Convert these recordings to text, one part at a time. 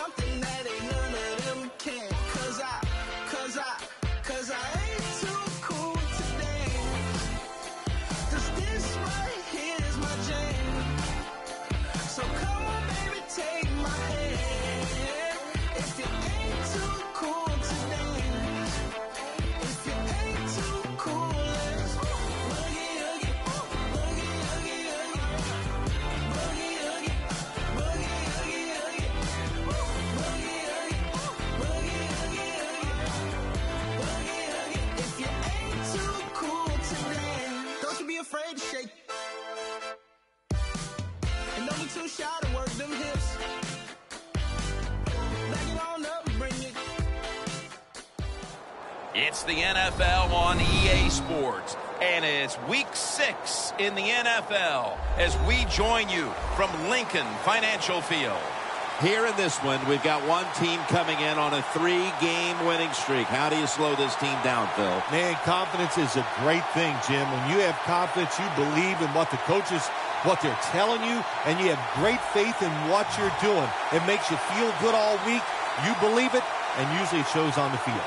something that ain't none of them can. Cause I ain't too cool to dance. Cause this right here is my jam. So come on, baby, take my hand. If you ain't too cool to dance, if you ain't too cool, let's boogie, oogie, boogie, oogie, oogie, boogie, oogie, boogie, oogie, oogie, boogie, oogie, boogie, oogie, oogie, if you ain't too cool to dance, don't you be afraid to shake. And don't be too shy to work them hips. Back it on up and bring it. It's the NFL on EA Sports, and it's Week 6 in the NFL as we join you from Lincoln Financial Field. Here in this one, we've got one team coming in on a 3-game winning streak. How do you slow this team down, Phil? Man, confidence is a great thing, Jim. When you have confidence, you believe in what the coaches, what they're telling you, and you have great faith in what you're doing. It makes you feel good all week. You believe it, and usually it shows on the field.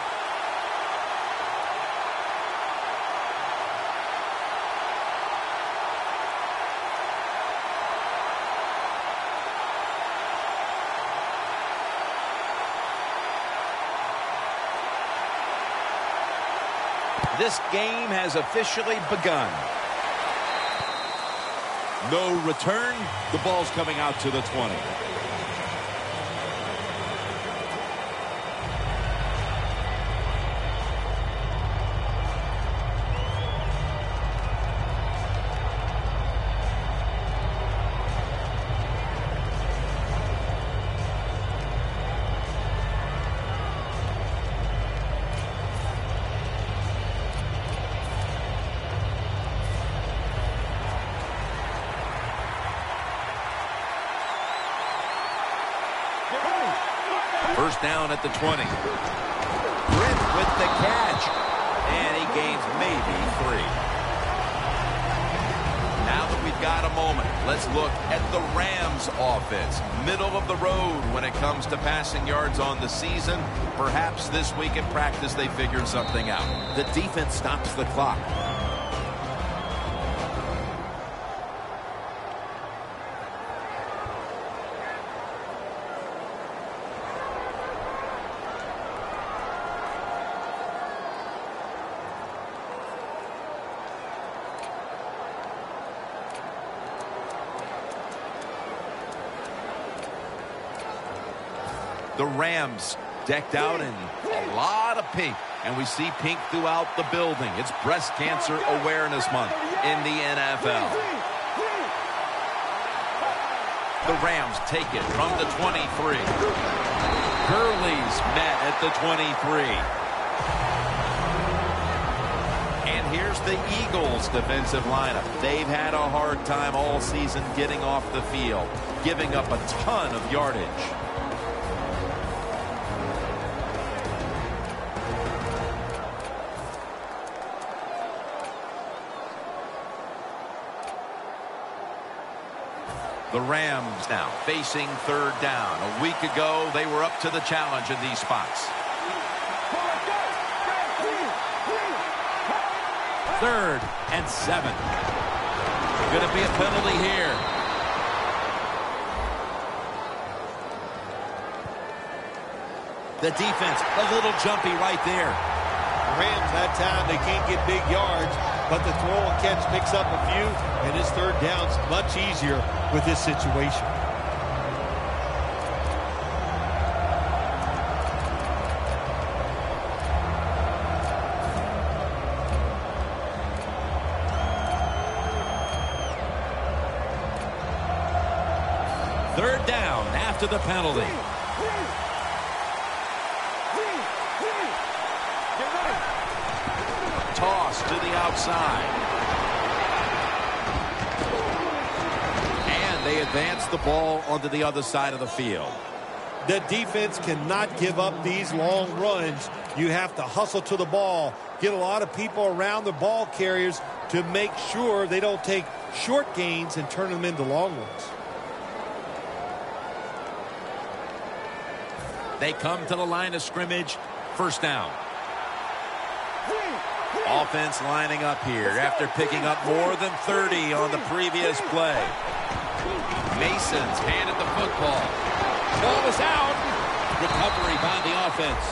This game has officially begun. No return. The ball's coming out to the 20. First down at the 20. Britt with the catch. And he gains maybe 3. Now that we've got a moment, let's look at the Rams offense. Middle of the road when it comes to passing yards on the season. Perhaps this week in practice they figured something out. The defense stops the clock. The Rams decked out in a lot of pink, and we see pink throughout the building. It's Breast Cancer Awareness Month in the NFL. The Rams take it from the 23. Gurley's met at the 23. And here's the Eagles defensive lineup. They've had a hard time all season getting off the field, giving up a ton of yardage. The Rams now facing third down. A week ago, they were up to the challenge in these spots. 3rd and 7. Going to be a penalty here. The defense, a little jumpy right there. Rams that time, they can't get big yards, but the throw and catch picks up a few, and this third down's much easier with this situation. Third down after the penalty. Toss to the outside. And they advance the ball onto the other side of the field. The defense cannot give up these long runs. You have to hustle to the ball, get a lot of people around the ball carriers to make sure they don't take short gains and turn them into long ones. They come to the line of scrimmage. First down. Offense lining up here after picking up more than 30 on the previous play. Mason's handed the football. Ball is out. Recovery by the offense.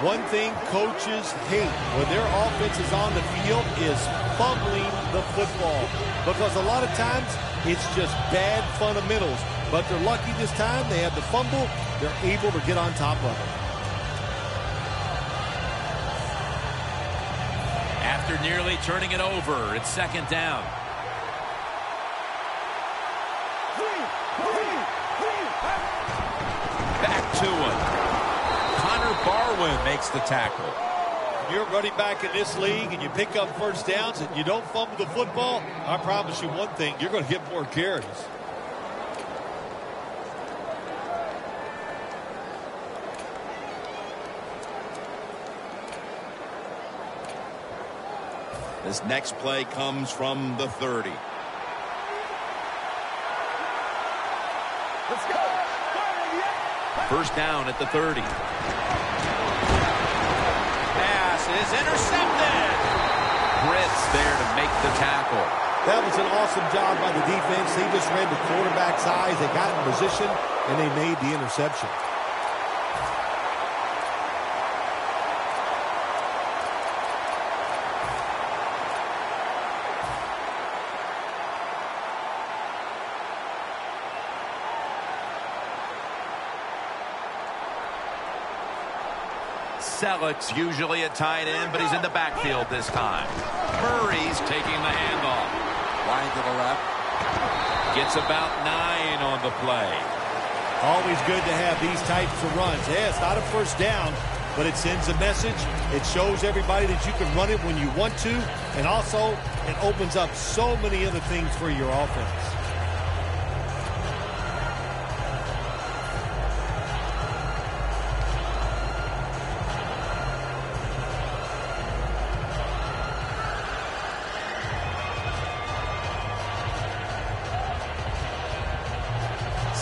One thing coaches hate when their offense is on the field is fumbling the football. Because a lot of times it's just bad fundamentals. But they're lucky this time. They have the fumble. They're able to get on top of it. After nearly turning it over, it's second down. Back to him. Connor Barwin makes the tackle. You're running back in this league and you pick up first downs and you don't fumble the football, I promise you one thing, you're going to get more carries. This next play comes from the 30. Let's go. First down at the 30. Pass is intercepted. Britt's there to make the tackle. That was an awesome job by the defense. They just read the quarterback's eyes. They got in position, and they made the interception. Selleck's usually a tight end, but he's in the backfield this time. Murray's taking the handoff. Wide to the left. Gets about 9 on the play. Always good to have these types of runs. Yeah, it's not a first down, but it sends a message. It shows everybody that you can run it when you want to, and also it opens up so many other things for your offense.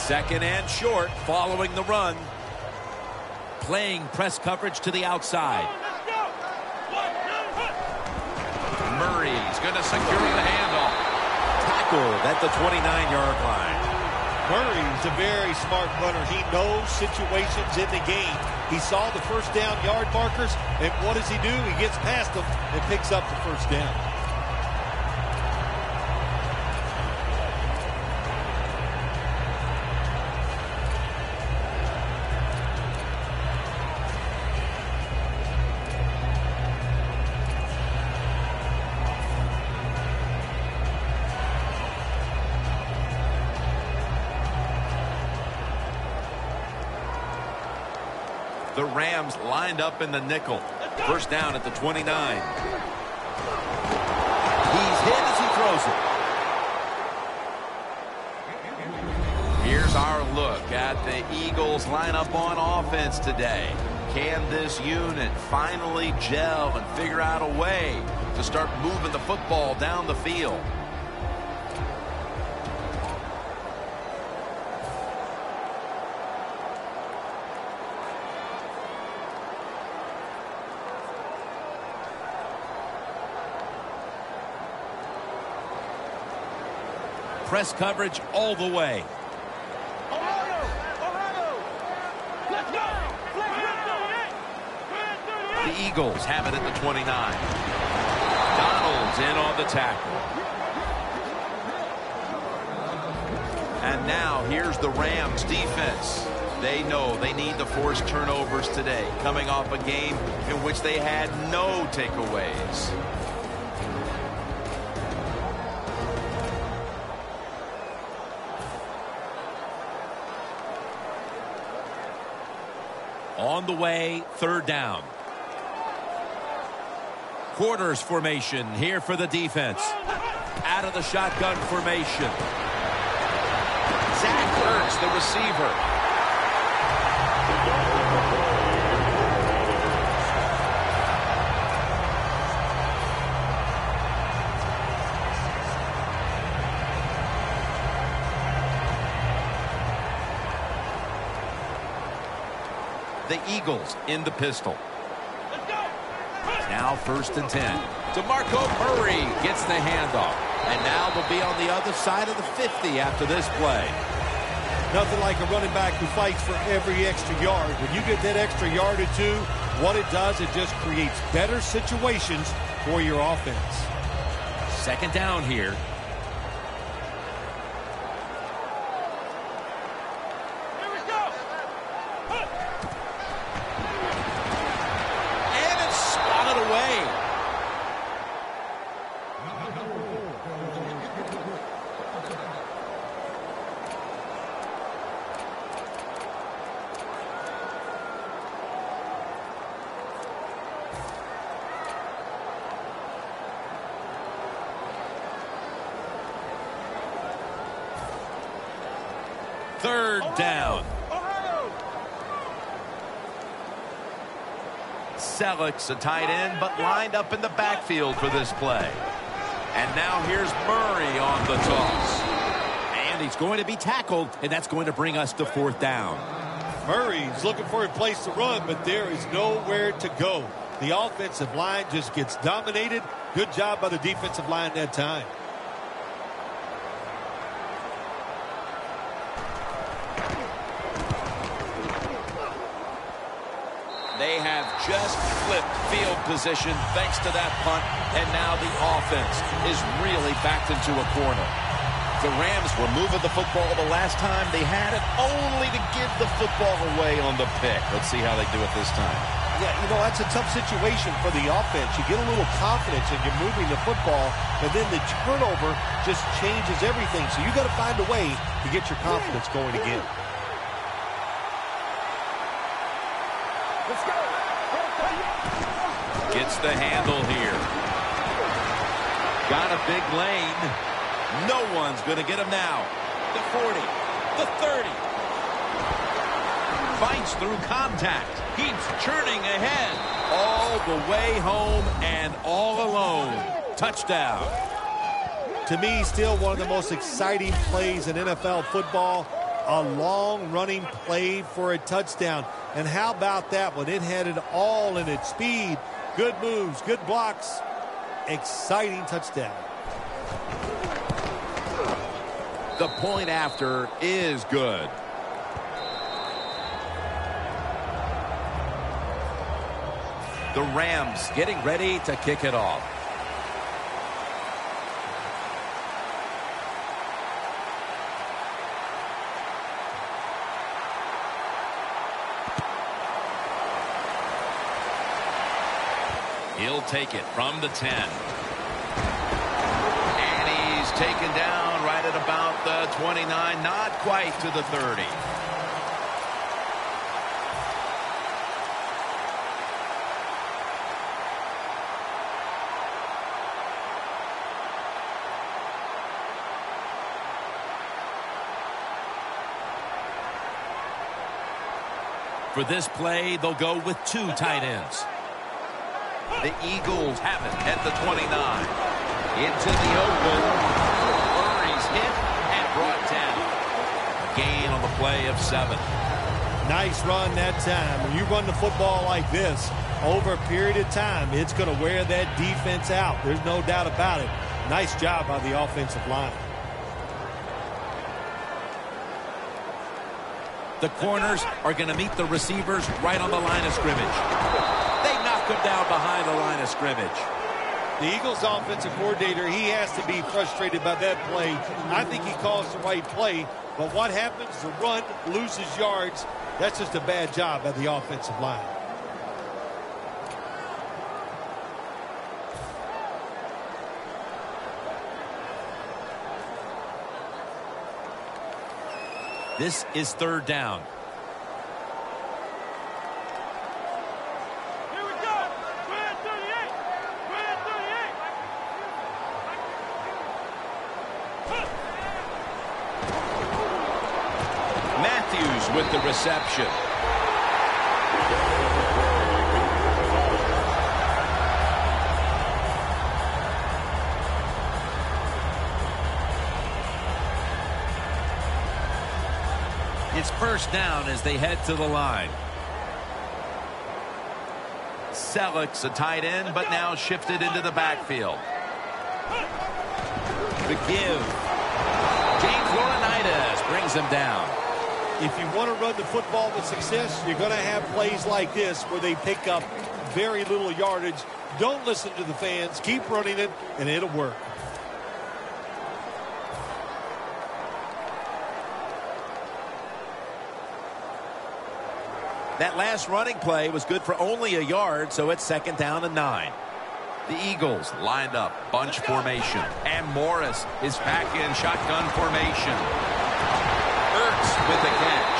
Second and short following the run. Playing press coverage to the outside. Murray's going to secure the handoff. Tackled at the 29-yard line. Murray's a very smart runner. He knows situations in the game. He saw the first down yard markers, and what does he do? He gets past them and picks up the first down. The Rams lined up in the nickel. First down at the 29. He's hit as he throws it. Here's our look at the Eagles lineup on offense today. Can this unit finally gel and figure out a way to start moving the football down the field? Press coverage all the way. The Eagles have it at the 29. Donald's in on the tackle. And now here's the Rams defense. They know they need to force turnovers today, coming off a game in which they had no takeaways. On the way, third down. Quarters formation here for the defense. Out of the shotgun formation. Zach Ertz, the receiver. The Eagles in the pistol. Now 1st and 10. DeMarco Murray gets the handoff. And now they'll be on the other side of the 50 after this play. Nothing like a running back who fights for every extra yard. When you get that extra yard or two, what it does, it just creates better situations for your offense. 2nd down here. And it's swatted away. Third down. Selik's a tight end, but lined up in the backfield for this play. And now here's Murray on the toss. And he's going to be tackled, and that's going to bring us to 4th down. Murray's looking for a place to run, but there is nowhere to go. The offensive line just gets dominated. Good job by the defensive line that time. They have just flipped field position thanks to that punt, and now the offense is really backed into a corner. The Rams were moving the football the last time they had it, only to give the football away on the pick. Let's see how they do it this time. Yeah, you know, that's a tough situation for the offense. You get a little confidence and you're moving the football, and then the turnover just changes everything. So you got to find a way to get your confidence going again. Let's go. Gets the handle here. Got a big lane. No one's going to get him now. The 40, the 30. Fights through contact. Keeps churning ahead. All the way home and all alone. Touchdown. To me, still one of the most exciting plays in NFL football. A long running play for a touchdown. And how about that one? It had it all in its speed. Good moves, good blocks. Exciting touchdown. The point after is good. The Rams getting ready to kick it off. He'll take it from the 10. And he's taken down right at about the 29, not quite to the 30. For this play, they'll go with 2 tight ends. The Eagles have it at the 29. Into the open. Murray's hit and brought down. Gain on the play of 7. Nice run that time. When you run the football like this, over a period of time, it's going to wear that defense out. There's no doubt about it. Nice job by the offensive line. The corners are going to meet the receivers right on the line of scrimmage. They knock him down behind the line of scrimmage. The Eagles offensive coordinator, he has to be frustrated by that play. I think he calls the right play, but what happens? The run loses yards. That's just a bad job by the offensive line. This is 3rd down. Here we go. We're at 38. We're at 38. Matthews with the reception. It's 1st down as they head to the line. Selleck's a tight end, but now shifted into the backfield. The give. James Laurinaitis brings him down. If you want to run the football with success, you're going to have plays like this where they pick up very little yardage. Don't listen to the fans. Keep running it, and it'll work. That last running play was good for only a yard, so it's 2nd down and 9. The Eagles lined up, bunch formation, and Morris is back in shotgun formation. Ertz with the catch.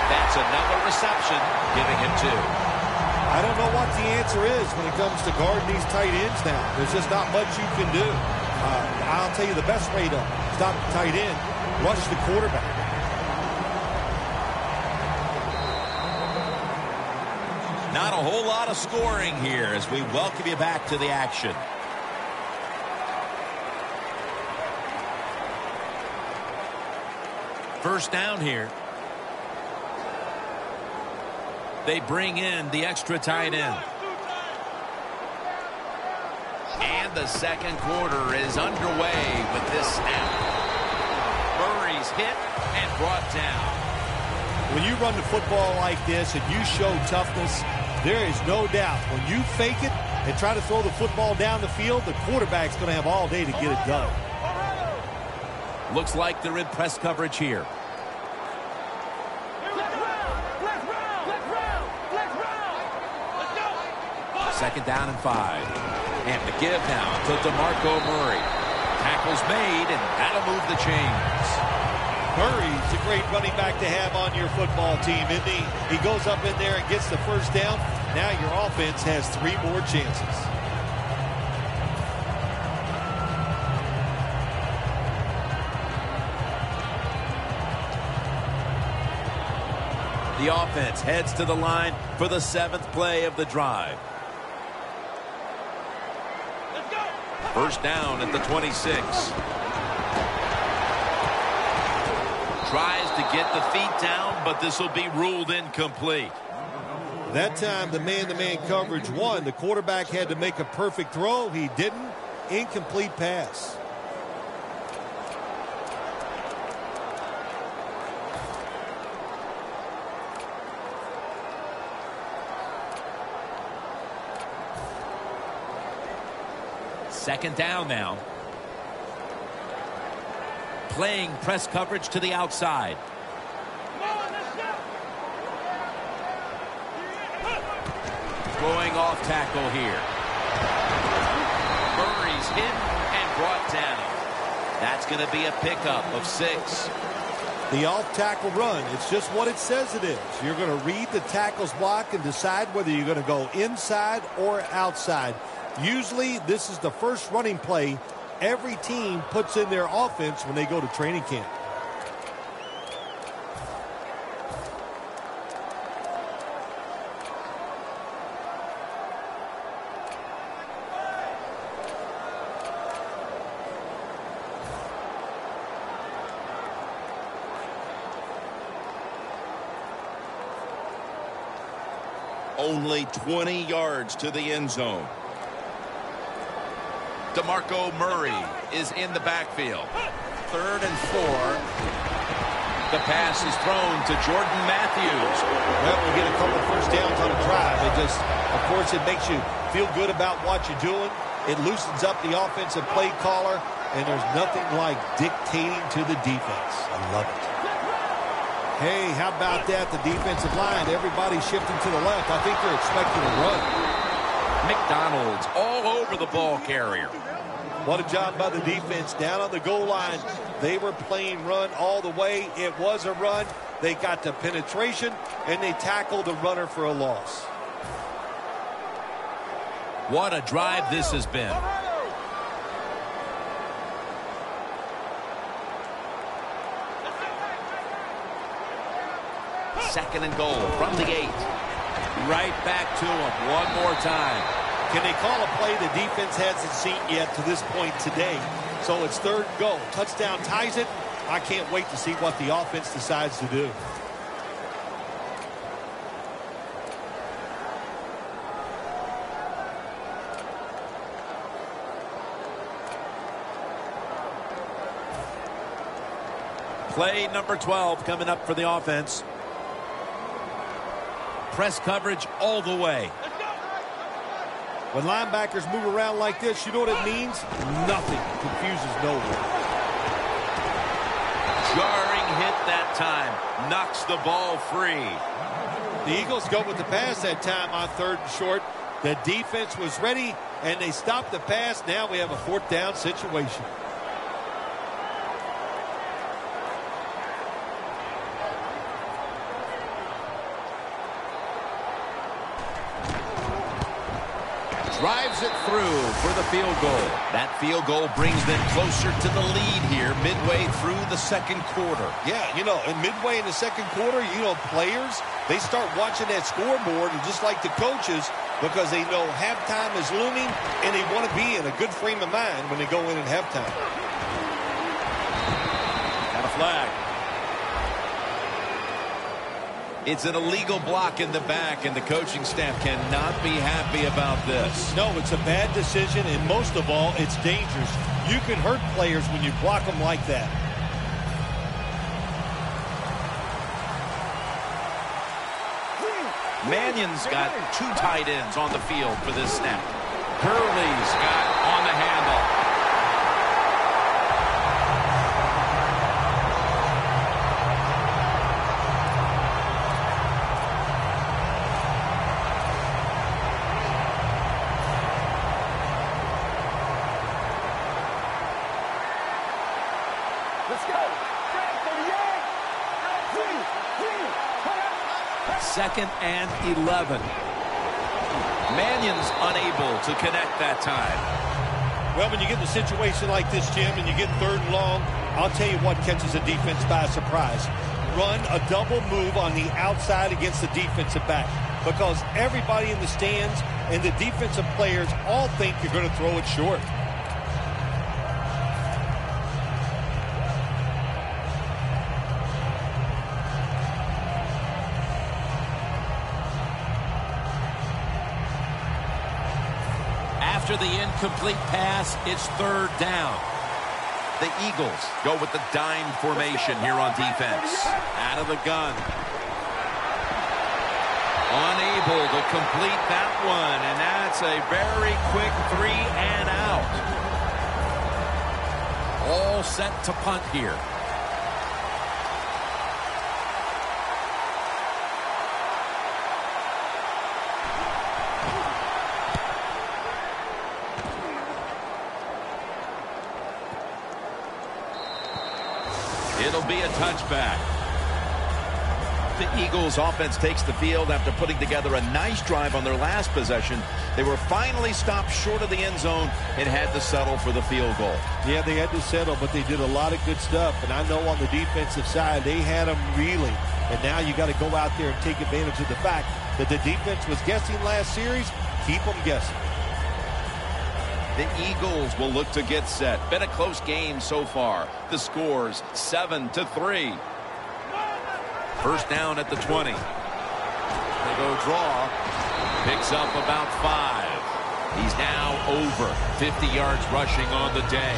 That's another reception, giving him 2. I don't know what the answer is when it comes to guarding these tight ends now. There's just not much you can do. I'll tell you the best way to stop the tight end, rush the quarterback. Not a whole lot of scoring here as we welcome you back to the action. First down here. They bring in the extra tight end. And the second quarter is underway with this snap. Murray's hit and brought down. When you run the football like this and you show toughness, there is no doubt when you fake it and try to throw the football down the field, the quarterback's going to have all day to get it done. Looks like they're in press coverage here. Second down and 5. And the give now to DeMarco Murray. Tackle's made, and that'll move the chains. Murray's a great running back to have on your football team, isn't he? He goes up in there and gets the first down. Now your offense has 3 more chances. The offense heads to the line for the 7th play of the drive. First down at the 26. Tries to get the feet down, but this will be ruled incomplete. That time the man-to-man coverage won. The quarterback had to make a perfect throw. He didn't. Incomplete pass. Second down now. Playing press coverage to the outside. Going off tackle here. Murray's hit and brought down. That's going to be a pickup of 6. The off-tackle run, it's just what it says it is. You're going to read the tackle's block and decide whether you're going to go inside or outside. Usually, this is the first running play every team puts in their offense when they go to training camp. Only 20 yards to the end zone. DeMarco Murray is in the backfield. 3rd and 4. The pass is thrown to Jordan Matthews. Well, we'll get a couple first downs on a drive. It just, of course, it makes you feel good about what you're doing. It loosens up the offensive play caller, and there's nothing like dictating to the defense. I love it. Hey, how about that? The defensive line, everybody shifting to the left. I think they're expecting a run. McDonald's all over the ball carrier. What a job by the defense down on the goal line. They were playing run all the way. It was a run. They got the penetration, and they tackled the runner for a loss. What a drive this has been. Second and goal from the 8. Right back to him one more time. Can they call a play the defense hasn't seen yet to this point today? So it's 3rd and goal. Touchdown ties it. I can't wait to see what the offense decides to do. Play number 12 coming up for the offense. Press coverage all the way. When linebackers move around like this, you know what it means? Nothing. Confuses no one. Jarring hit that time. Knocks the ball free. The Eagles go with the pass that time on 3rd and short. The defense was ready, and they stopped the pass. Now we have a 4th down situation. Drives it through for the field goal. That field goal brings them closer to the lead here midway through the 2nd quarter. Yeah, you know, and midway in the 2nd quarter, you know, players, they start watching that scoreboard, and just like the coaches, because they know halftime is looming, and they want to be in a good frame of mind when they go in at halftime. Got a flag. It's an illegal block in the back, and the coaching staff cannot be happy about this. No, it's a bad decision, and most of all, it's dangerous. You can hurt players when you block them like that. Mannion's got 2 tight ends on the field for this snap. Gurley's got on the handle. Let's go. 2nd and 11. Mannion's unable to connect that time. Well, when you get in a situation like this, Jim, and you get 3rd and long, I'll tell you what catches a defense by surprise. Run a double move on the outside against the defensive back, because everybody in the stands and the defensive players all think you're going to throw it short. After the incomplete pass, it's 3rd down. The Eagles go with the dime formation here on defense. Out of the gun. Unable to complete that one, and that's a very quick 3 and out. All set to punt here. It'll be a touchback. The Eagles offense takes the field after putting together a nice drive on their last possession. They were finally stopped short of the end zone and had to settle for the field goal. Yeah, they had to settle, but they did a lot of good stuff. And I know on the defensive side, they had them reeling. And now you got to go out there and take advantage of the fact that the defense was guessing last series. Keep them guessing. The Eagles will look to get set. Been a close game so far. The score's 7-3. 1st down at the 20. They go draw. Picks up about 5. He's now over 50 yards rushing on the day.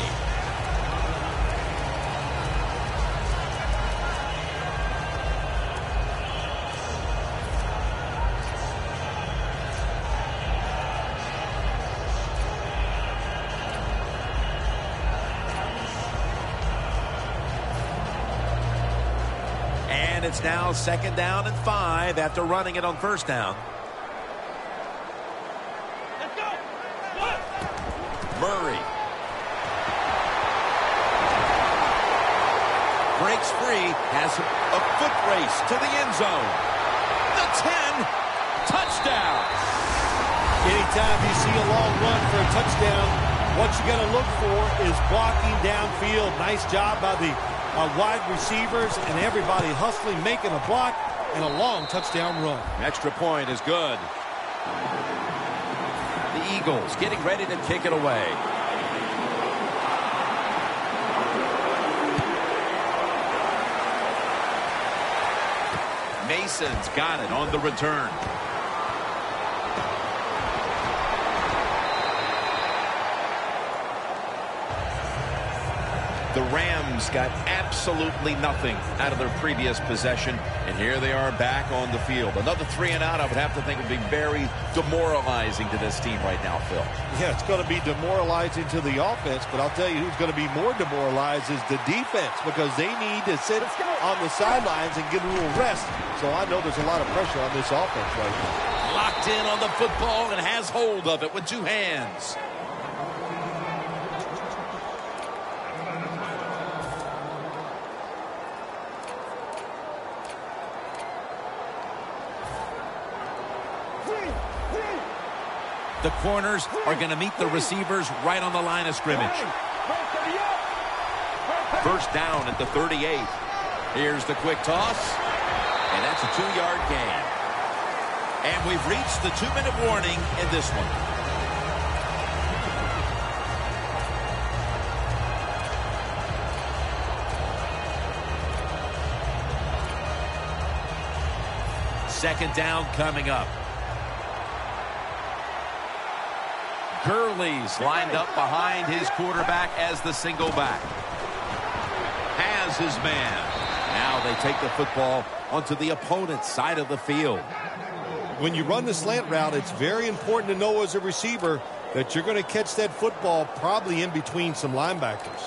And it's now 2nd down and 5 after running it on 1st down. Let's go. Murray breaks free, has a foot race to the end zone. The 10, touchdown. Anytime you see a long run for a touchdown, what you got to look for is blocking downfield. Nice job by the wide receivers and everybody hustling, making a block, and a long touchdown run. Extra point is good. The Eagles getting ready to kick it away. Mason's got it on the return. The Rams teams got absolutely nothing out of their previous possession, and here they are back on the field. Another 3 and out, I would have to think, would be very demoralizing to this team right now, Phil. Yeah, it's going to be demoralizing to the offense, but I'll tell you who's going to be more demoralized is the defense, because they need to sit on the sidelines and get a little rest. So I know there's a lot of pressure on this offense right now. Locked in on the football and has hold of it with 2 hands. The corners are going to meet the receivers right on the line of scrimmage. First down at the 38. Here's the quick toss, and that's a 2-yard gain. And we've reached the 2-minute warning in this one. Second down coming up. Gurley's lined up behind his quarterback as the single back. Has his man. Now they take the football onto the opponent's side of the field. When you run the slant route, it's very important to know as a receiver that you're going to catch that football probably in between some linebackers.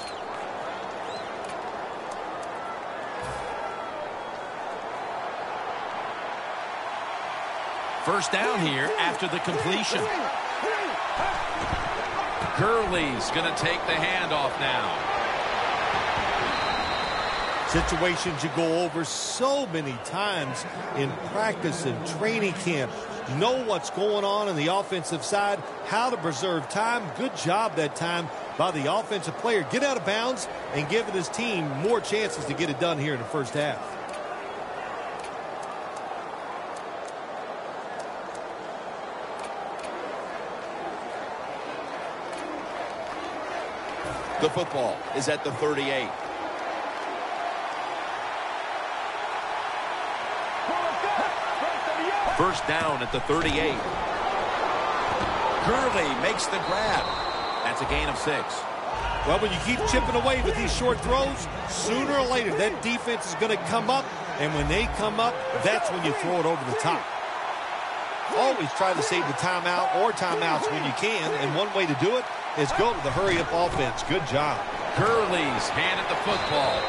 First down here after the completion. Gurley's going to take the handoff now. Situations you go over so many times in practice and training camp. Know what's going on the offensive side, how to preserve time. Good job that time by the offensive player. Get out of bounds and giving his team more chances to get it done here in the first half. The football is at the 38. First down at the 38. Gurley makes the grab. That's a gain of 6. Well, when you keep chipping away with these short throws, sooner or later that defense is going to come up, and when they come up, that's when you throw it over the top. Always try to save the timeout or timeouts when you can, and one way to do it is go to the hurry-up offense. Good job. Gurley's handed the football.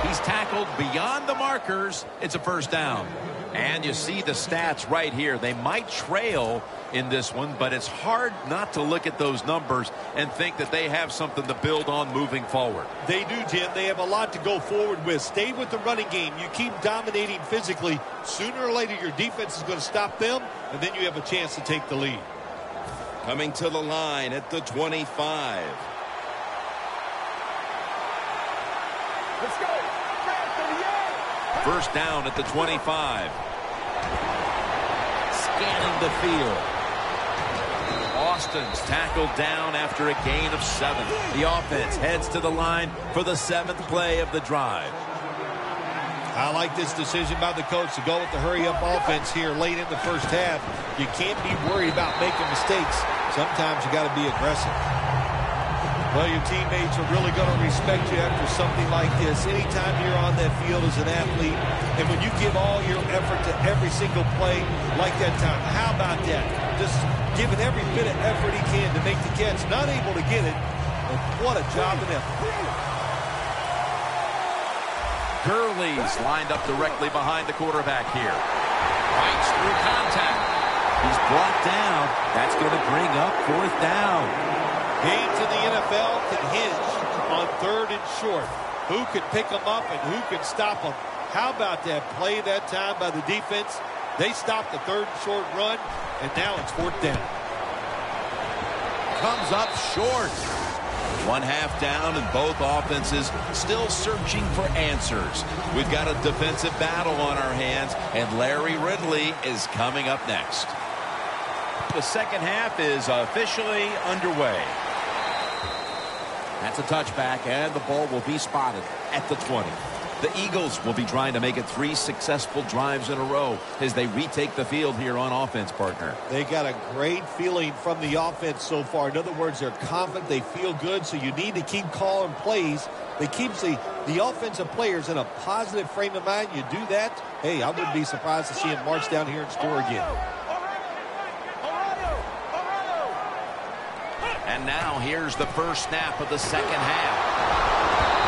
He's tackled beyond the markers. It's a first down. And you see the stats right here. They might trail in this one, but it's hard not to look at those numbers and think that they have something to build on moving forward. They do, Jim. They have a lot to go forward with. Stay with the running game. You keep dominating physically. Sooner or later, your defense is going to stop them, and then you have a chance to take the lead. Coming to the line at the 25. Let's go. First down at the 25. Scanning the field. Austin's tackled down after a gain of 7. The offense heads to the line for the 7th play of the drive. I like this decision by the coach to go with the hurry-up offense here late in the first half. You can't be worried about making mistakes. Sometimes you got to be aggressive. Well, your teammates are really going to respect you after something like this. Anytime you're on that field as an athlete, and when you give all your effort to every single play like that time, how about that? Just giving every bit of effort he can to make the catch. Not able to get it, but what a job and effort. Gurley's lined up directly behind the quarterback here. Fights through contact. He's brought down. That's going to bring up 4th down. Games in the NFL can hinge on 3rd and short. Who can pick them up and who can stop them? How about that play that time by the defense? They stopped the 3rd and short run, and now it's 4th down. Comes up short. 1 half down, and both offenses still searching for answers. We've got a defensive battle on our hands, and Larry Ridley is coming up next. The second half is officially underway. That's a touchback, and the ball will be spotted at the 20. The Eagles will be trying to make it 3 successful drives in a row as they retake the field here on offense, partner. They got a great feeling from the offense so far. In other words, they're confident, they feel good, so you need to keep calling plays. They keep the offensive players in a positive frame of mind. You do that, hey, I wouldn't be surprised to see them march down here and score again. And now here's the first snap of the second half.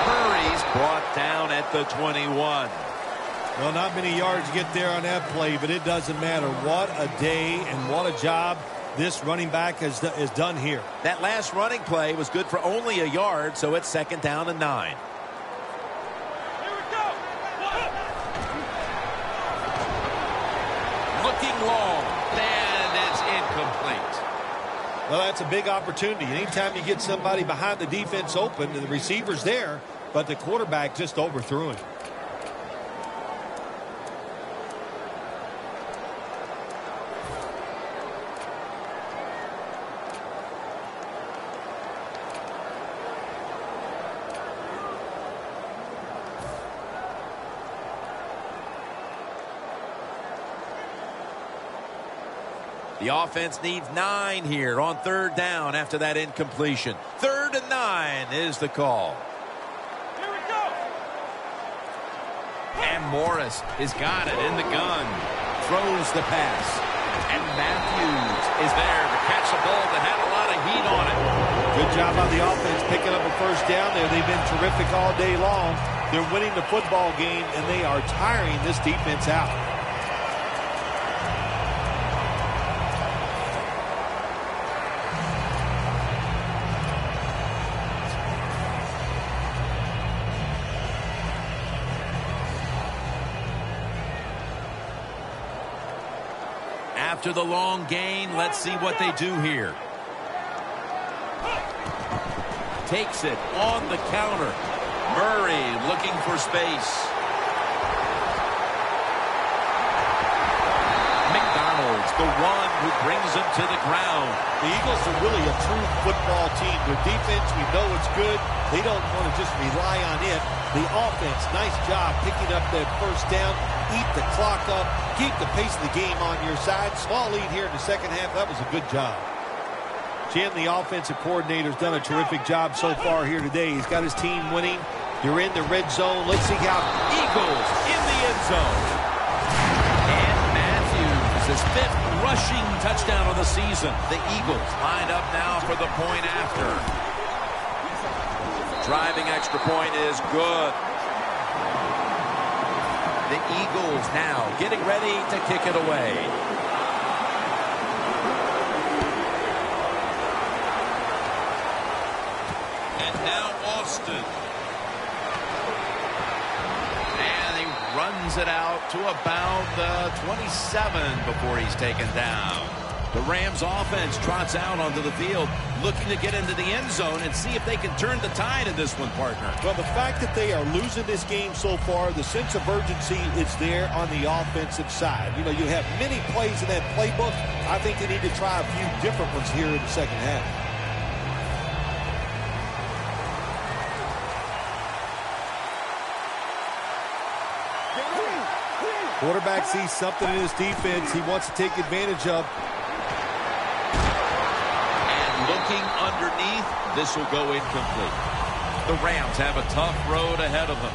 Murray's brought down at the 21. Well, not many yards get there on that play, but it doesn't matter. What a day and what a job this running back has done here. That last running play was good for only a yard, so it's 2nd down and 9. Here we go. Looking long, and it's incomplete. Well, that's a big opportunity. Anytime you get somebody behind the defense open, and the receiver's there, but the quarterback just overthrew him. The offense needs 9 here on 3rd down after that incompletion. 3rd and 9 is the call. Here we go. And Morris has got it in the gun. Throws the pass. And Matthews is there to catch a ball that had a lot of heat on it. Good job on the offense picking up a first down there. They've been terrific all day long. They're winning the football game, and they are tiring this defense out. After the long gain, let's see what they do here. Takes it on the counter. Murray looking for space. McDonald's the one who brings him to the ground. The Eagles are really a true football team. Their defense, we know it's good. They don't want to just rely on it. The offense, nice job picking up that first down. Eat the clock up. Keep the pace of the game on your side. Small lead here in the second half. That was a good job. Jim, the offensive coordinator's done a terrific job so far here today. He's got his team winning. You're in the red zone. Let's see how Eagles in the end zone. And Matthews, his 5th rushing touchdown of the season. The Eagles lined up now for the point after. Driving extra point is good. The Eagles now getting ready to kick it away. And now Austin. And he runs it out to about the 27 before he's taken down. The Rams offense trots out onto the field, looking to get into the end zone and see if they can turn the tide in this one, partner. Well, the fact that they are losing this game so far, the sense of urgency is there on the offensive side. You know, you have many plays in that playbook. I think they need to try a few different ones here in the second half. Quarterback sees something in his defense he wants to take advantage of. Looking underneath, this will go incomplete. The Rams have a tough road ahead of them.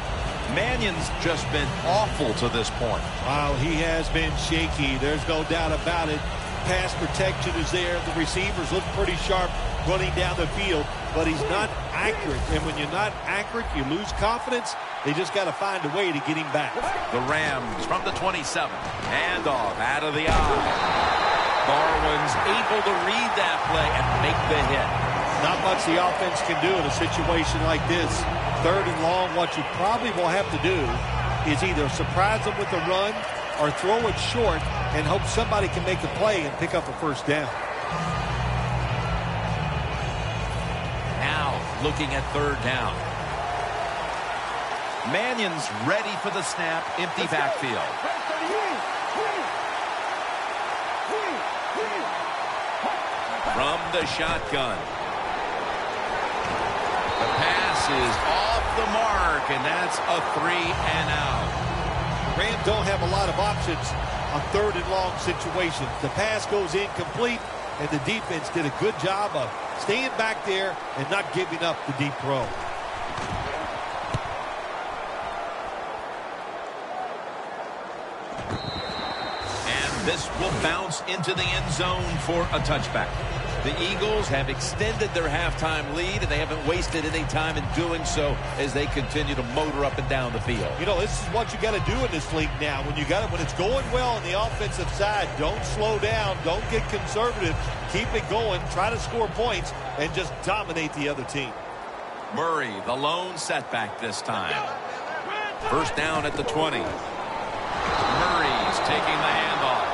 Mannion's just been awful to this point. Wow, he has been shaky. There's no doubt about it. Pass protection is there. The receivers look pretty sharp running down the field, but he's not accurate. And when you're not accurate, you lose confidence. They just got to find a way to get him back. The Rams from the 27. Handoff out of the eye. Darwin's able to read that play and make the hit. Not much the offense can do in a situation like this. 3rd and long, what you probably will have to do is either surprise them with a run or throw it short and hope somebody can make a play and pick up a first down. Now looking at 3rd down. Mannion's ready for the snap, empty backfield. From the shotgun. The pass is off the mark, and that's a 3-and-out. Rams don't have a lot of options on third and long situations. The pass goes incomplete, and the defense did a good job of staying back there and not giving up the deep throw. And this will bounce into the end zone for a touchback. The Eagles have extended their halftime lead, and they haven't wasted any time in doing so as they continue to motor up and down the field. You know, this is what you got to do in this league now. When it's going well on the offensive side, don't slow down, don't get conservative, keep it going, try to score points, and just dominate the other team. Murray, the lone setback this time. First down at the 20. Murray's taking the handoff.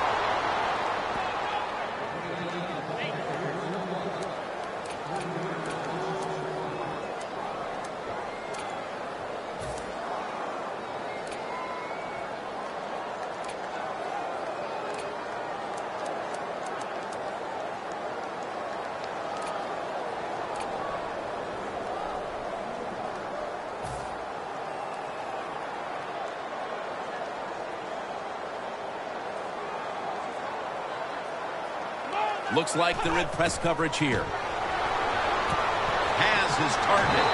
Looks like they're in press coverage here. Has his target.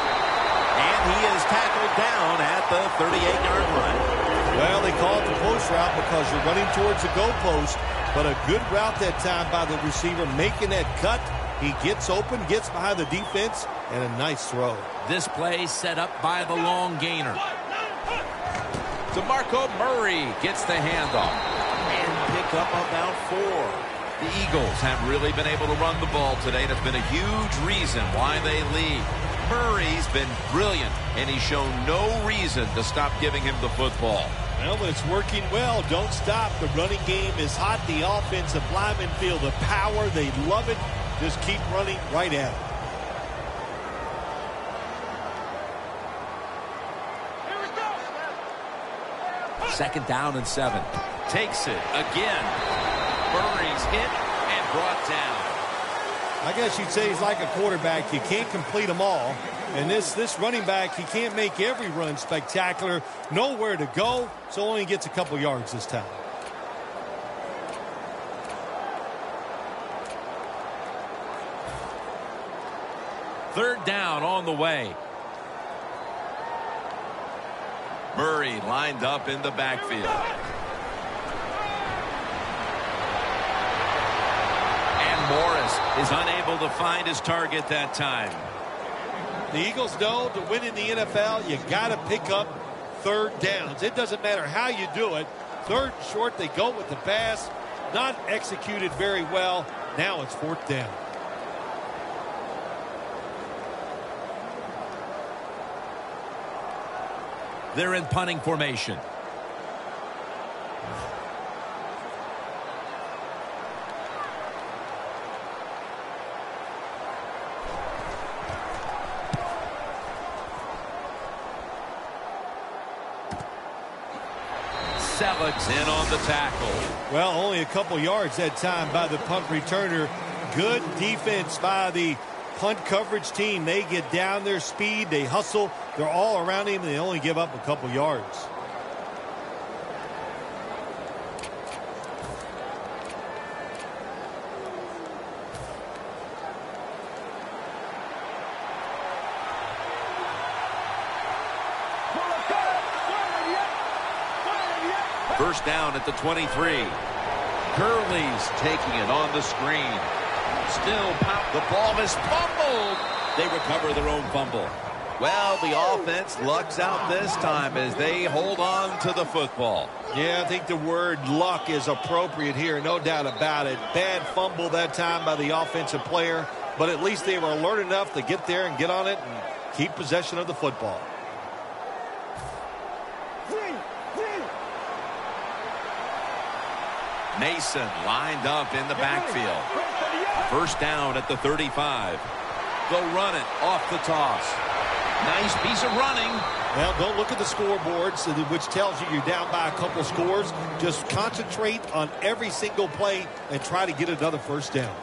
And he is tackled down at the 38-yard line. Well, they call it the post route because you're running towards the goalpost, but a good route that time by the receiver making that cut. He gets open, gets behind the defense, and a nice throw. This play set up by the long gainer. DeMarco Murray gets the handoff. And pick up about 4. The Eagles have really been able to run the ball today. That's been a huge reason why they lead. Murray's been brilliant, and he's shown no reason to stop giving him the football. Well, but it's working well. Don't stop. The running game is hot. The offensive linemen feel the power. They love it. Just keep running right at it. Second down and 7. Takes it again. Murray's hit and brought down. I guess you'd say he's like a quarterback. You can't complete them all. And this running back, he can't make every run spectacular. Nowhere to go, so only gets a couple yards this time. Third down on the way. Murray lined up in the backfield. Morris is unable to find his target that time. The Eagles know to win in the NFL, you got to pick up third downs. It doesn't matter how you do it. Third and short, they go with the pass. Not executed very well. Now it's fourth down. They're in punting formation. Selig's in on the tackle. Well, only a couple yards that time by the punt returner. Good defense by the punt coverage team. They get down their speed. They hustle. They're all around him. They only give up a couple yards. First down at the 23. Gurley's taking it on the screen. Still, the ball is fumbled. They recover their own fumble. Well, the offense lucks out this time as they hold on to the football. Yeah, I think the word luck is appropriate here, no doubt about it. Bad fumble that time by the offensive player, but at least they were alert enough to get there and get on it and keep possession of the football. Mason lined up in the backfield. First down at the 35. They'll run it off the toss. Nice piece of running. Well, don't look at the scoreboards, which tells you you're down by a couple scores. Just concentrate on every single play and try to get another first down.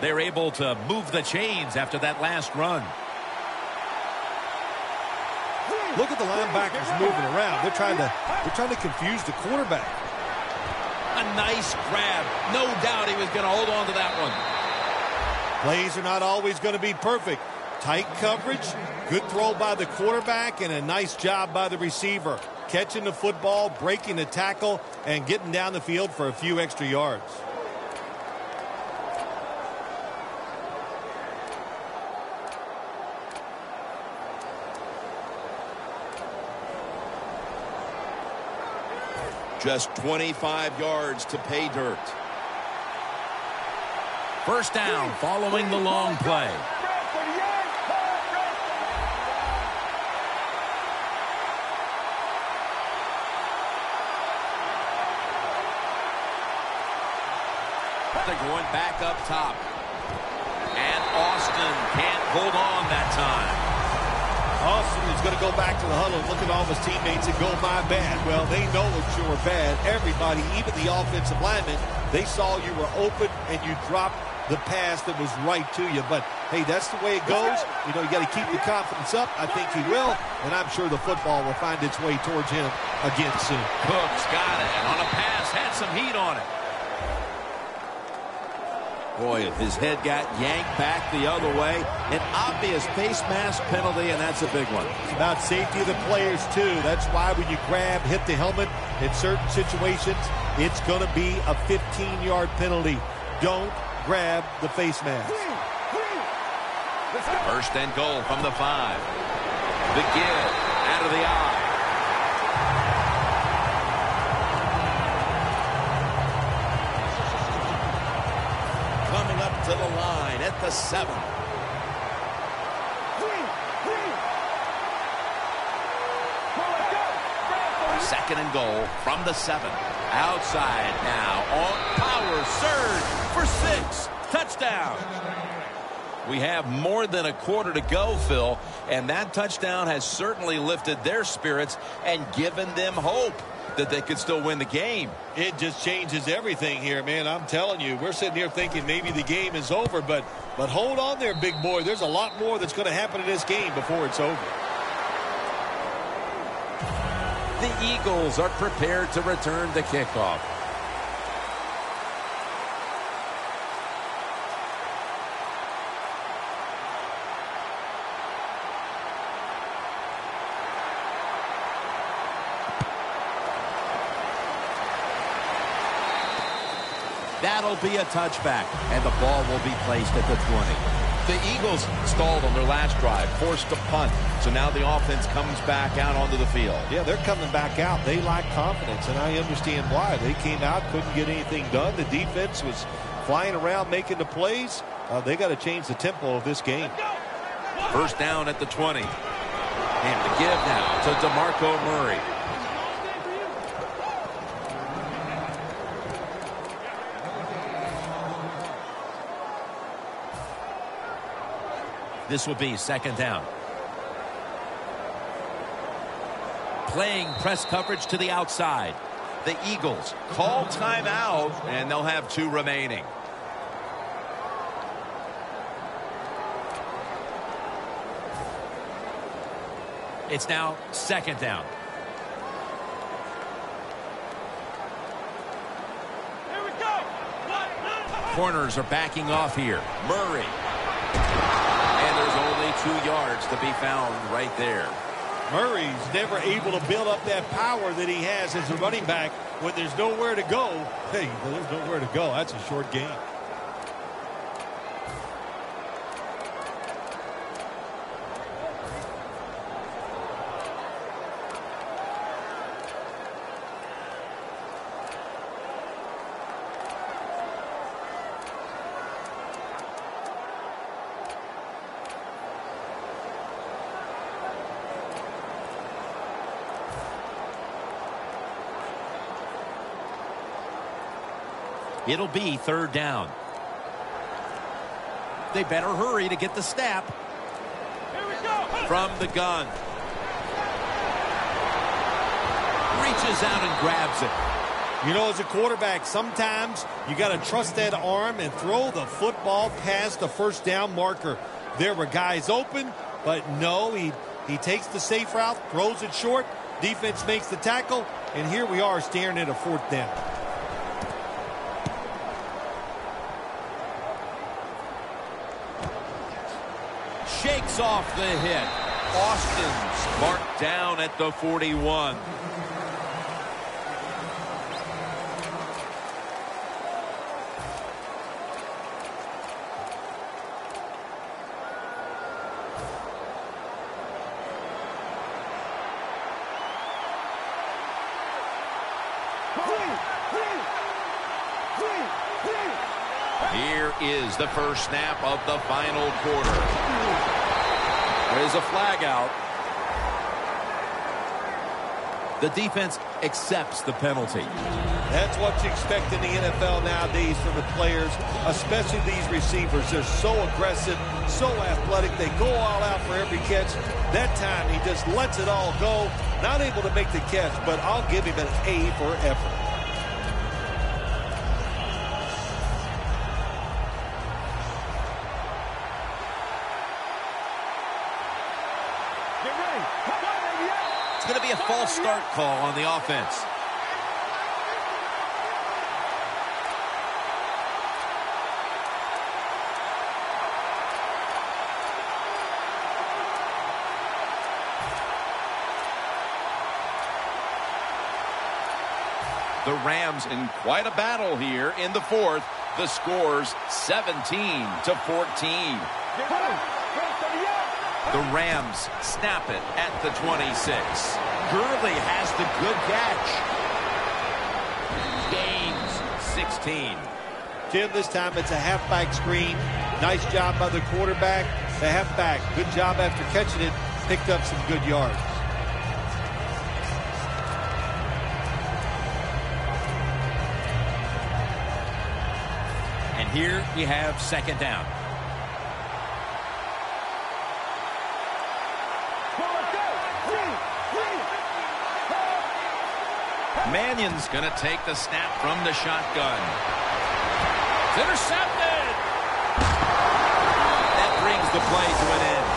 They're able to move the chains after that last run. Look at the linebackers moving around. They're trying to confuse the quarterback. A nice grab. No doubt he was going to hold on to that one. Plays are not always going to be perfect. Tight coverage, good throw by the quarterback, and a nice job by the receiver. Catching the football, breaking the tackle, and getting down the field for a few extra yards. Just 25 yards to pay dirt. First down following the long play. They're going back up top. And Austin can't hold on that time. Austin is going to go back to the huddle and look at all his teammates and go, my bad. Well, they know it's your bad. Everybody, even the offensive linemen, they saw you were open and you dropped the pass that was right to you. But, hey, that's the way it goes. You know, you got to keep the confidence up. I think he will. And I'm sure the football will find its way towards him again soon. Cooks got it. And on a pass, had some heat on it. Boy, if his head got yanked back the other way, an obvious face mask penalty, and that's a big one. It's about safety of the players, too. That's why when you grab, hit the helmet in certain situations, it's going to be a 15-yard penalty. Don't grab the face mask. First and goal from the 5. The give out of the eye. Coming up to the line at the 7. Second and goal from the 7. Outside now on power surge for 6. Touchdown. We have more than a quarter to go, Phil, and that touchdown has certainly lifted their spirits and given them hope that they could still win the game. It just changes everything here, man. I'm telling you, we're sitting here thinking maybe the game is over, but hold on there, big boy. There's a lot more that's going to happen in this game before it's over. The Eagles are prepared to return the kickoff. That'll be a touchback, and the ball will be placed at the 20. The Eagles stalled on their last drive, forced a punt, so now the offense comes back out onto the field. Yeah, they're coming back out. They lack confidence, and I understand why. They came out, couldn't get anything done. The defense was flying around, making the plays. They got to change the tempo of this game. First down at the 20. And the give now to DeMarco Murray. This will be second down. Playing press coverage to the outside. The Eagles call timeout, and they'll have 2 remaining. It's now second down. Here we go. Corners are backing off here. Murray. And there's only 2 yards to be found right there. Murray's never able to build up that power that he has as a running back when there's nowhere to go. Hey, there's nowhere to go. That's a short game. It'll be third down. They better hurry to get the snap. Here we go. From the gun. Reaches out and grabs it. You know, as a quarterback, sometimes you got to trust that arm and throw the football past the first down marker. There were guys open, but no, he takes the safe route, throws it short. Defense makes the tackle, and here we are staring at a fourth down. Shakes off the hit. Austin's marked down at the 41. Here is the first snap of the final quarter. There's a flag out. The defense accepts the penalty. That's what you expect in the NFL nowadays from the players, especially these receivers. They're so aggressive, so athletic. They go all out for every catch. That time, he just lets it all go. Not able to make the catch, but I'll give him an A for effort. It's going to be a false start call on the offense. The Rams in quite a battle here in the fourth. The score's 17-14. The Rams snap it at the 26. Gurley has the good catch. Gains 16. Jim, this time it's a halfback screen. Nice job by the quarterback. The halfback, good job after catching it. Picked up some good yards. And here we have second down. Mannion's going to take the snap from the shotgun. It's intercepted. That brings the play to an end.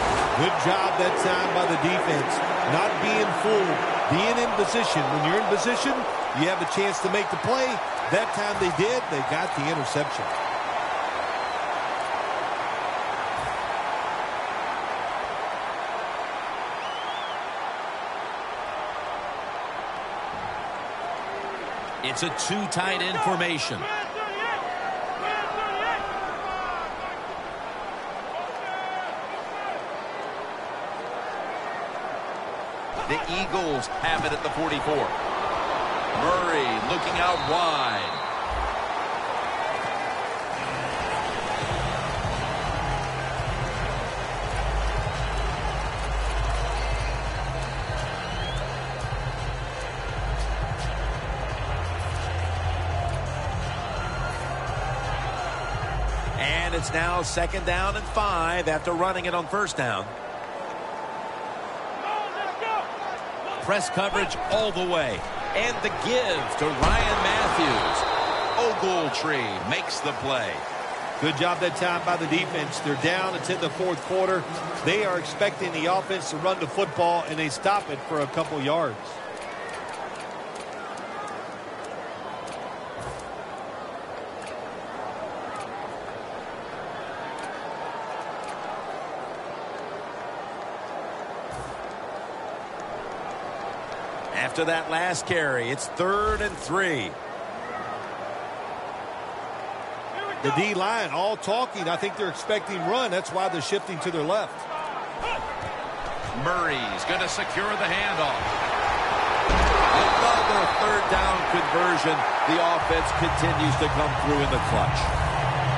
Good job that time by the defense. Not being fooled, being in position. When you're in position, you have a chance to make the play. That time they did. They got the interception. It's a two tight end formation. The Eagles have it at the 44. Murray looking out wide. And it's now second down and 5 after running it on first down. Press coverage all the way. And the give to Ryan Matthews. Ogletree makes the play. Good job that time by the defense. They're down. It's in the fourth quarter. They are expecting the offense to run the football, and they stop it for a couple yards. After that last carry, it's 3rd and 3. The D-line all talking. I think they're expecting run. That's why they're shifting to their left. Murray's going to secure the handoff. Another third down conversion. The offense continues to come through in the clutch.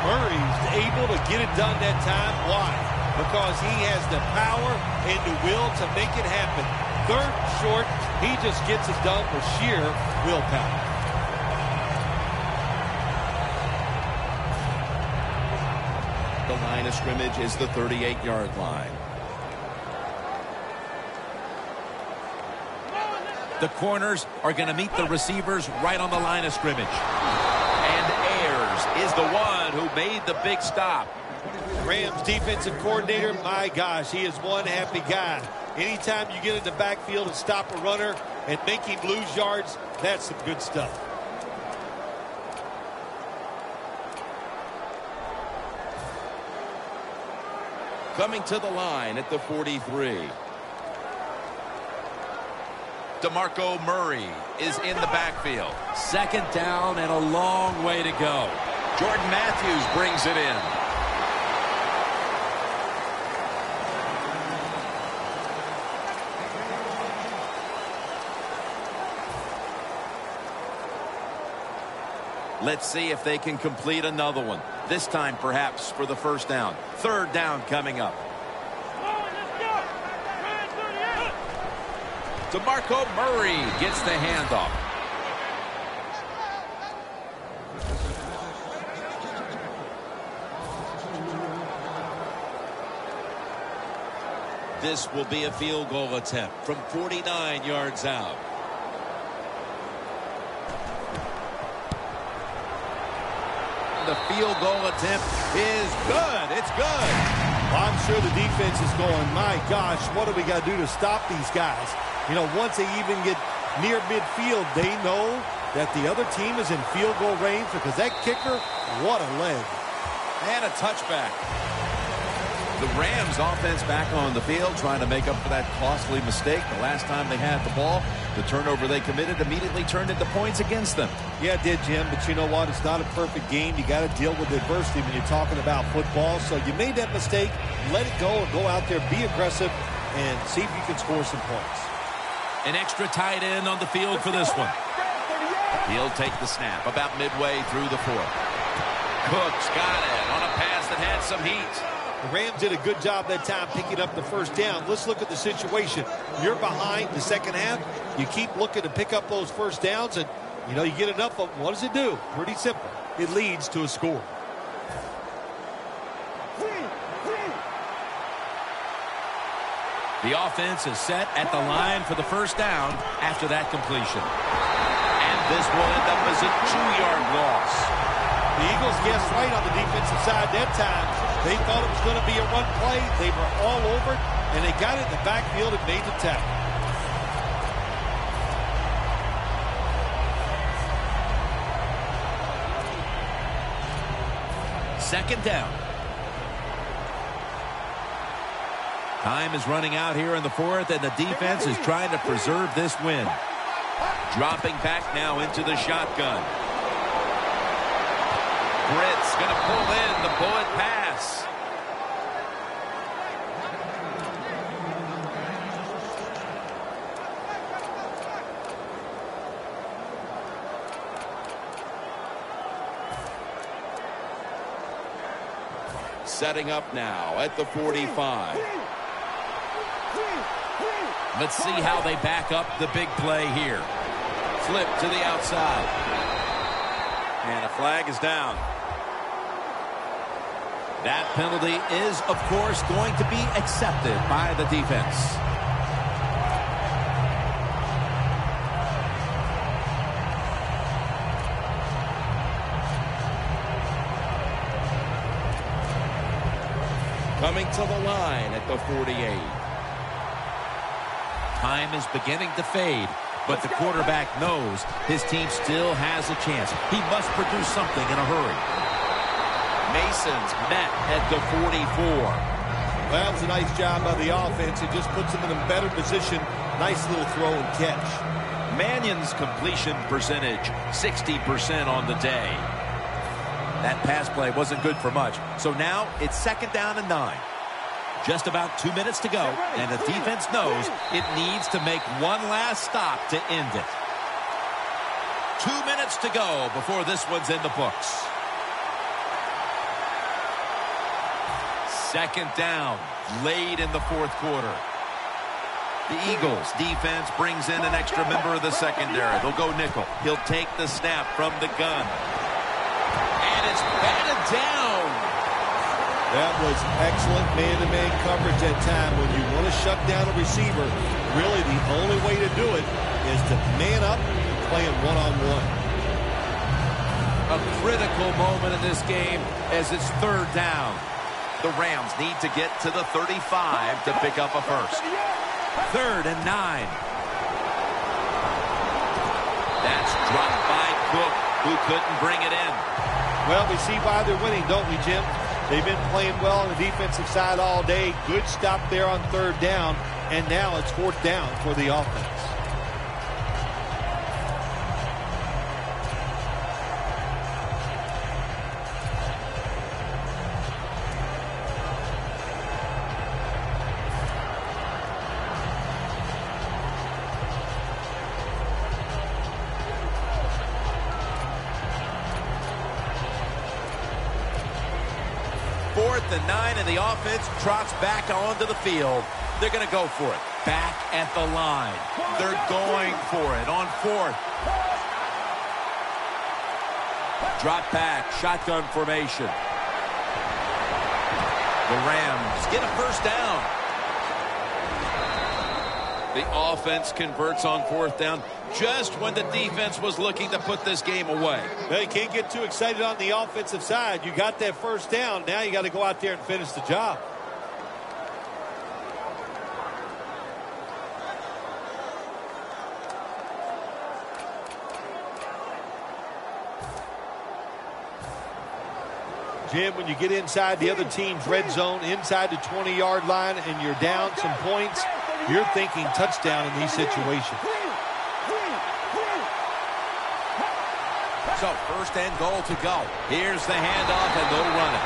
Murray's able to get it done that time. Why? Because he has the power and the will to make it happen. 3rd and short. He just gets it done with sheer willpower. The line of scrimmage is the 38-yard line. The corners are going to meet the receivers right on the line of scrimmage. And Ayers is the one who made the big stop. Rams defensive coordinator, my gosh, he is one happy guy. Anytime you get in the backfield and stop a runner and make him lose yards, that's some good stuff. Coming to the line at the 43. DeMarco Murray is in the backfield. Second down and a long way to go. Jordan Matthews brings it in. Let's see if they can complete another one. This time, perhaps, for the first down. Third down coming up. DeMarco Murray gets the handoff. This will be a field goal attempt from 49 yards out. The field goal attempt is good. It's good. Well, I'm sure the defense is going, my gosh, what do we got to do to stop these guys? You know, once they even get near midfield, they know that the other team is in field goal range because that kicker, what a leg. And a touchback. The Rams offense back on the field trying to make up for that costly mistake. The last time they had the ball, the turnover they committed immediately turned into points against them. Yeah, it did, Jim, but you know what? It's not a perfect game. You got to deal with adversity when you're talking about football. So you made that mistake, let it go, and go out there, be aggressive, and see if you can score some points. An extra tight end on the field for this one. He'll take the snap about midway through the fourth. Cook's got it on a pass that had some heat. The Rams did a good job that time picking up the first down. Let's look at the situation. You're behind the second half. You keep looking to pick up those first downs, and, you know, you get enough of them. What does it do? Pretty simple. It leads to a score. The offense is set at the line for the first down after that completion. And this will end up as a 2-yard loss. The Eagles guessed right on the defensive side that time. They thought it was going to be a run play. They were all over it, and they got it in the backfield and made the tackle. Second down. Time is running out here in the fourth, and the defense is trying to preserve this win. Dropping back now into the shotgun. Britt's going to pull in the bullet pass. Setting up now at the 45. Let's see how they back up the big play here. Flip to the outside. And a flag is down. That penalty is, of course, going to be accepted by the defense. Coming to the line at the 48. Time is beginning to fade, but the quarterback knows his team still has a chance. He must produce something in a hurry. Mason's met at the 44. Well, that was a nice job by the offense. It just puts them in a better position. Nice little throw and catch. Mannion's completion percentage, 60% on the day. That pass play wasn't good for much. So now it's second down and 9. Just about 2 minutes to go, and the defense knows it needs to make one last stop to end it. 2 minutes to go before this one's in the books. Second down, late in the fourth quarter. The Eagles defense brings in an extra member of the secondary. They'll go nickel. He'll take the snap from the gun. And it's batted down. That was excellent man-to-man coverage that time. When you want to shut down a receiver, really the only way to do it is to man up and play him one-on-one. A critical moment in this game as it's third down. The Rams need to get to the 35 to pick up a first. 3rd and 9. That's dropped by Cook, who couldn't bring it in. Well, we see why they're winning, don't we, Jim? They've been playing well on the defensive side all day. Good stop there on 3rd down, and now it's 4th down for the offense. The 9 and the offense trots back onto the field. They're going to go for it. Back at the line. They're going for it on 4th. Drop back, shotgun formation. The Rams get a first down. The offense converts on 4th down just when the defense was looking to put this game away. Well, you can't get too excited on the offensive side. You got that first down. Now you got to go out there and finish the job. Jim, when you get inside the other team's red zone, inside the 20-yard line, and you're down some points, you're thinking touchdown in these situations. So 1st and goal to go. Here's the handoff, and they'll run it.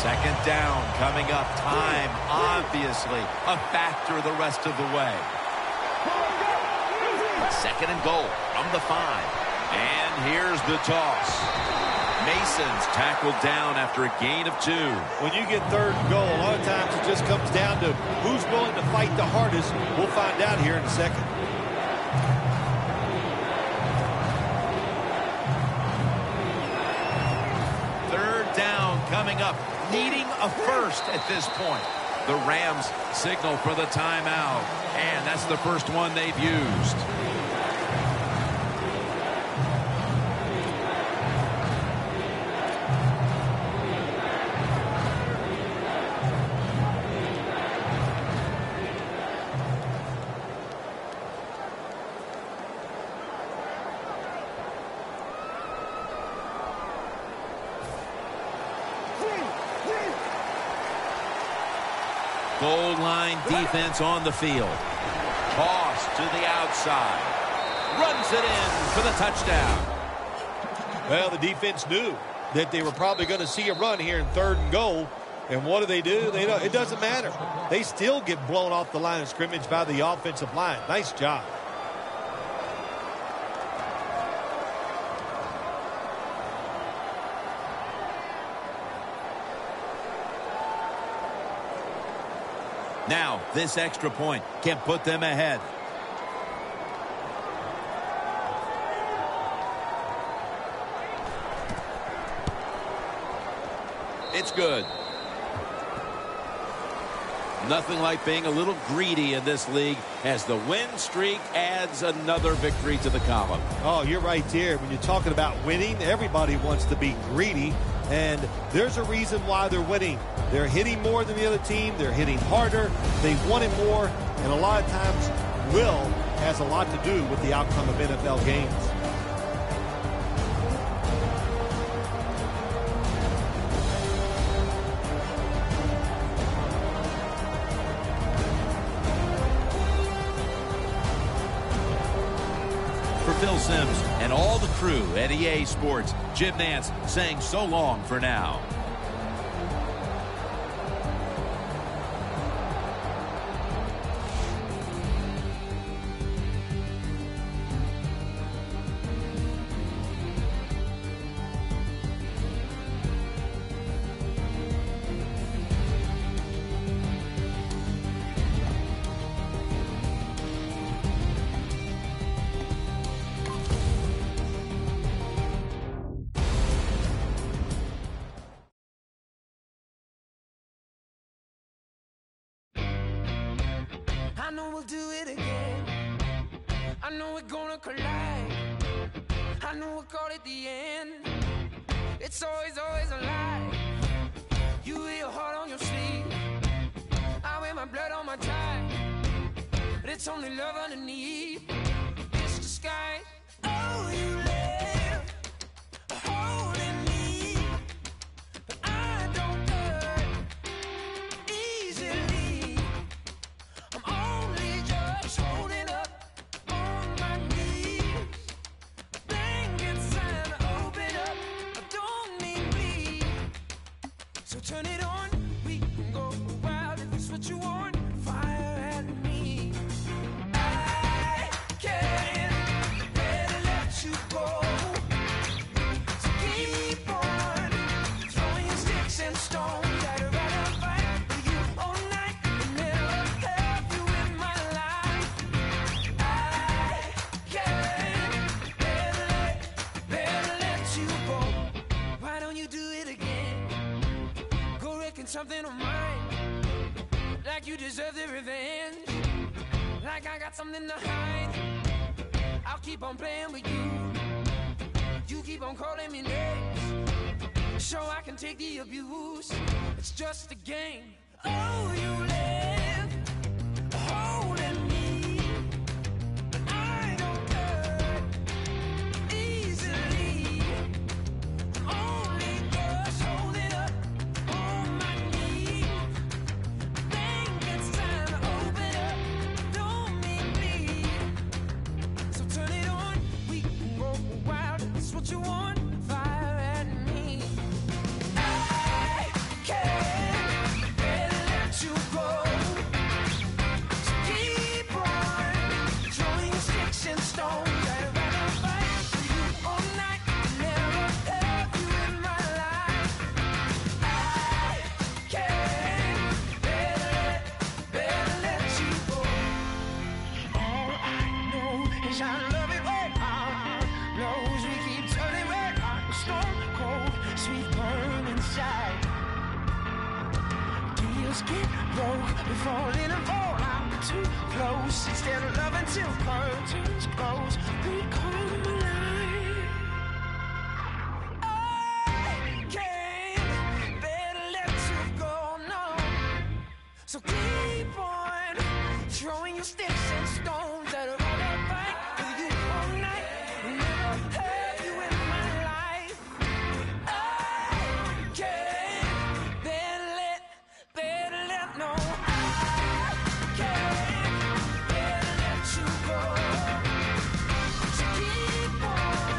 Second down coming up. Time, obviously, a factor the rest of the way. 2nd and goal from the 5. And here's the toss. Mason's tackled down after a gain of 2. When you get 3rd and goal, a lot of times it just comes down to who's willing to fight the hardest. We'll find out here in a second. Third down coming up, needing a first at this point. The Rams signal for the timeout, and that's the first one they've used. Goal line defense on the field. Toss to the outside. Runs it in for the touchdown. Well, the defense knew that they were probably going to see a run here in 3rd and goal. And what do? It doesn't matter. They still get blown off the line of scrimmage by the offensive line. Nice job. Now, this extra point can put them ahead. It's good. Nothing like being a little greedy in this league as the win streak adds another victory to the column. Oh, you're right there. When you're talking about winning, everybody wants to be greedy, and there's a reason why they're winning. They're hitting more than the other team. They're hitting harder. They want it more, and a lot of times will has a lot to do with the outcome of NFL games. For Phil Simms and all the crew at EA Sports, Jim Nance saying so long for now. know we'll do it again. I know we're gonna collide. I know we'll call it the end. It's always, always a lie. You wear your heart on your sleeve. I wear my blood on my tie. But it's only love underneath. It's disguise. Oh, you live holding me, but I don't hurt easily. I'm only just holding up on my knees, begging sign to open up. I don't need me, so turn it on. We can go wild if it's what you want. Fire at me. I can't better let you go. So keep on throwing your sticks and stones. I'd rather fight for you all night and never have you in my life. I can't better let you go. Why don't you do it again? Go wrecking something of mine, like you deserve the revenge, like I got something to hide. I'll keep on playing with you. You keep on calling me names, so I can take the abuse. It's just a game. Oh, you live holding me, but I don't hurt easily. I'm only just holding up on my knees. Think it's time to open up. Don't need me, so turn it on. We can go wild. It's what you want. Fire at me. I can't better let you go. So keep on throwing your sticks and stones. I'd rather fight for you all night and never have you in my life. I can't better let you go. All I know is I love it when our heart blows. We keep turning red hot, stone cold, sweet burn inside. Deals get broke, we fall in and fall out too close. Instead of loving till curtains close, we call them alive. I can't better let you go, no. So keep on throwing your sticks and stones. I'd rather fight for you all night and never have you in my life. I can't better let, no. I can't better let you go. So keep on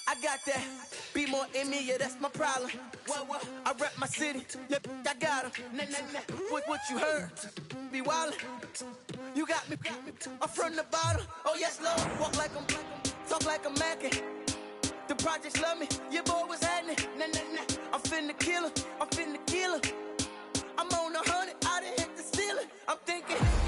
I got that, be more in me, yeah, that's my problem. What? I rep my city, yeah, I got 'em. Nah. What you heard? Be wildin'. You got me, I'm from the bottom. Oh yes, Lord, walk like I'm, talk like I'm Mackin'. The projects love me, yeah, boy, what's happening? Nah. I'm finna kill her. I'm on 100, I done hit the ceiling. I'm thinking.